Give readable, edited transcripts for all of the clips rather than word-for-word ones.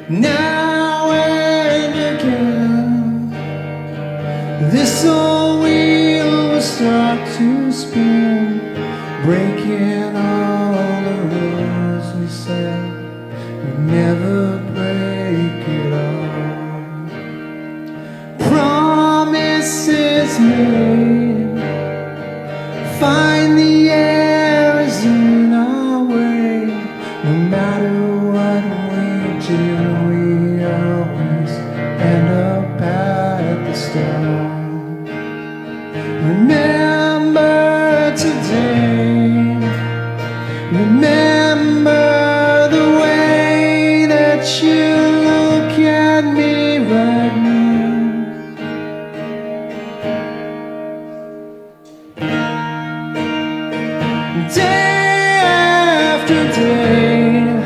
Now and again, this old wheel will start to spin, breaking all the rules we said we'd never break it all. Promises made, find the errors in our way. No matter what we do, we always end up at the start. Remember today, remember the way that you look at me right now. Day after day,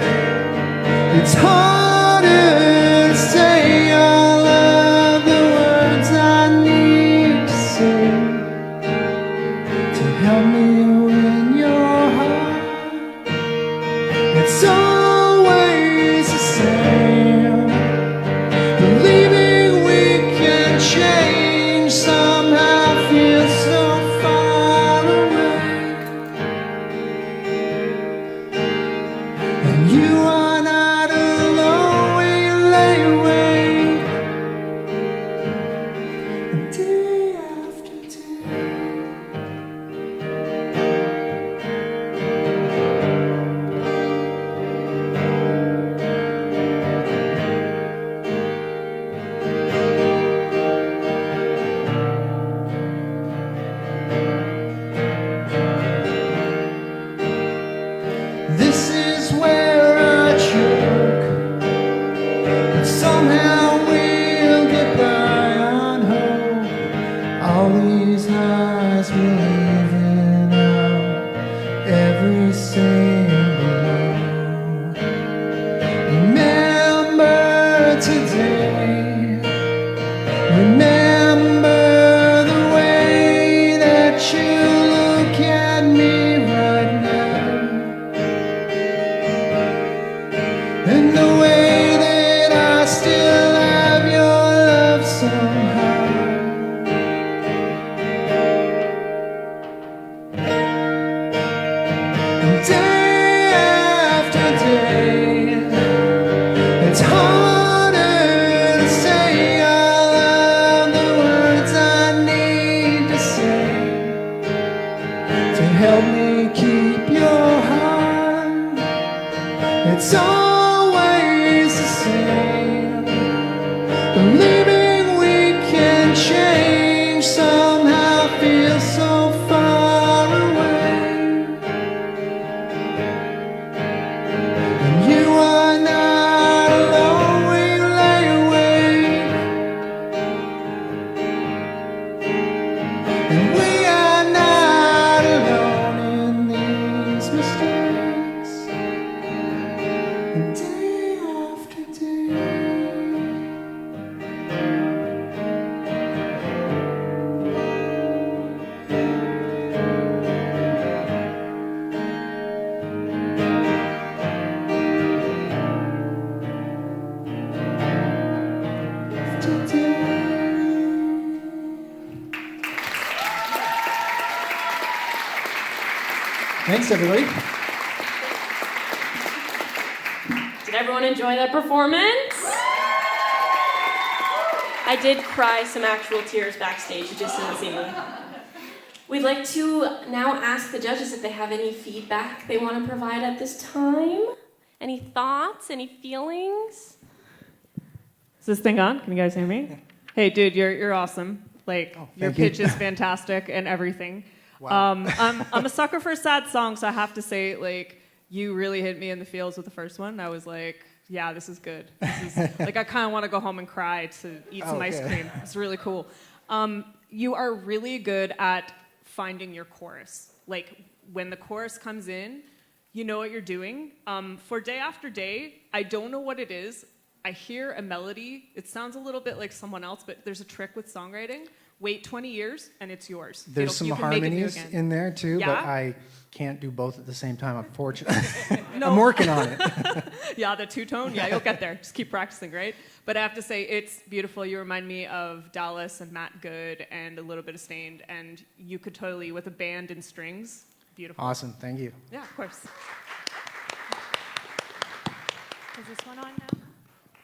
it's harder to say all of the words I need to say to help me win your heart. It's always the same, believing we can change somehow feels so far away. And you are not alone when you lay awake, and day after day. This is where I choke, but somehow we'll get by on hope. All these highs we're leaving out every single note. Remember today, remember the way that you look at me right now. And the way that I still have your love somehow. And day after day, it's harder to say all of the words I need to say to help me keep your heart. It's always the same, believing we can change somehow feels so far away. And you are not alone when you lay awake, and we are not alone in these mistakes. And day after day. Thanks, everybody. Did everyone enjoy that performance? I did cry some actual tears backstage, you just didn't see me. We'd like to now ask the judges if they have any feedback they want to provide at this time. Any thoughts, any feelings? Is this thing on? Can you guys hear me? Hey, dude, you're awesome. Like, your pitch is fantastic and everything. Wow. I'm a sucker for a sad song, so I have to say, like, you really hit me in the feels with the first one. I was like, yeah, this is good. This is, like, I kind of want to go home and cry to eat some ice cream. It's really cool. You are really good at finding your chorus. Like, when the chorus comes in, you know what you're doing. For Day After Day, I don't know what it is. I hear a melody. It sounds a little bit like someone else, but there's a trick with songwriting wait 20 years and it's yours. There's some you can make it new harmonies again. in there too, but Yeah? I can't do both at the same time, unfortunately. No. I'm working on it. Yeah, the two-tone. Yeah, you'll get there. Just keep practicing, right? But I have to say, it's beautiful. You remind me of Dallas and Matt Good and a little bit of Stained, and you could totally, with a band and strings, beautiful. Awesome, thank you. Yeah, of course. Is this one on now?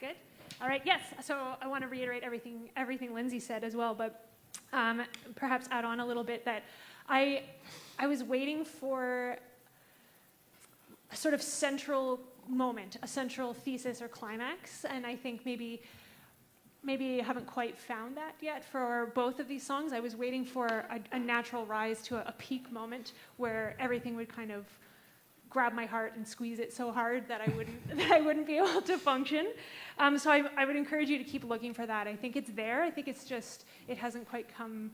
Good. All right. Yes. So I want to reiterate everything Lindsay said as well, but perhaps add on a little bit that I was waiting for a sort of central moment, a central thesis or climax, and I think maybe I haven't quite found that yet for both of these songs. I was waiting for a natural rise to a peak moment where everything would kind of grab my heart and squeeze it so hard that I wouldn't be able to function. So I would encourage you to keep looking for that. I think it's there. I think it's just it hasn't quite come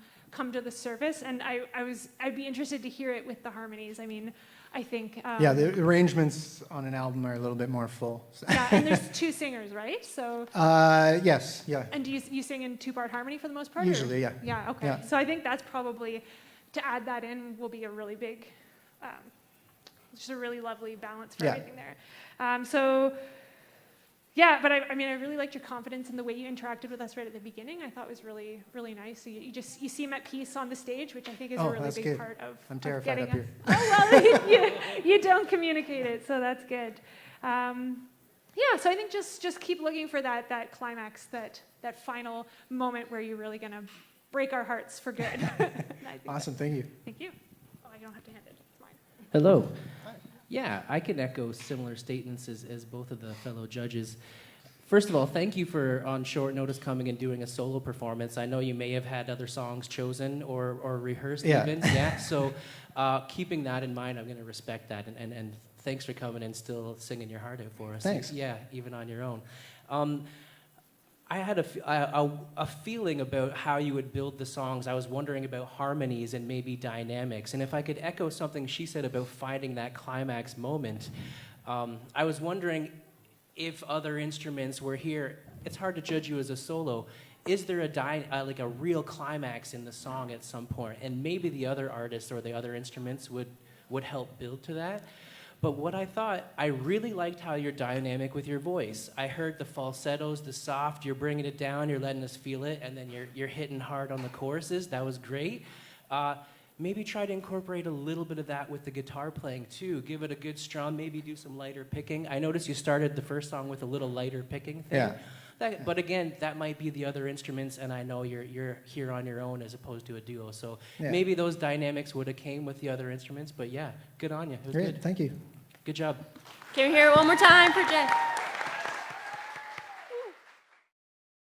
to the surface, and I'd be interested to hear it with the harmonies. I mean, I think Yeah, the arrangements on an album are a little bit more full. So. yeah, and there's two singers, right? So yes, yeah. and do you sing in two-part harmony for the most part? Usually, yeah. Yeah, okay. Yeah. So I think that's probably to add that in will be a really big, just a really lovely balance for Yeah. everything there. So. Yeah, but I mean, I really liked your confidence in the way you interacted with us right at the beginning. I thought was really, really nice. So you seem at peace on the stage, which I think is a really that's big good. part of I'm of terrified getting up here. Oh well, you don't communicate it, so that's good. Yeah, so I think just keep looking for that climax, that final moment where you're really gonna break our hearts for good. Awesome, thank you. Thank you. Oh, I don't have to hand it. It's mine. Hello. Yeah, I can echo similar statements as both of the fellow judges. First of all, thank you for, on short notice, coming and doing a solo performance. I know you may have had other songs chosen or rehearsed Yeah. even. Yeah, so keeping that in mind, I'm going to respect that. And thanks for coming and still singing your heart out for us. Thanks. Yeah, even on your own. I had a feeling about how you would build the songs. I was wondering about harmonies and maybe dynamics. And if I could echo something she said about finding that climax moment, I was wondering if other instruments were here. It's hard to judge you as a solo. Is there like a real climax in the song at some point? And maybe the other artists or the other instruments would help build to that. But what I thought, I really liked how you're dynamic with your voice. I heard the falsettos, the soft, you're bringing it down, you're letting us feel it, and then you're hitting hard on the choruses. That was great. Maybe try to incorporate a little bit of that with the guitar playing too. Give it a good strum, maybe do some lighter picking. I noticed you started the first song with a little lighter picking thing. Yeah. But again, that might be the other instruments, and I know you're here on your own as opposed to a duo. So Yeah. maybe those dynamics would have came with the other instruments. But yeah, good on you. It was Great, good. thank you. Good job. Can we hear it one more time for Jay?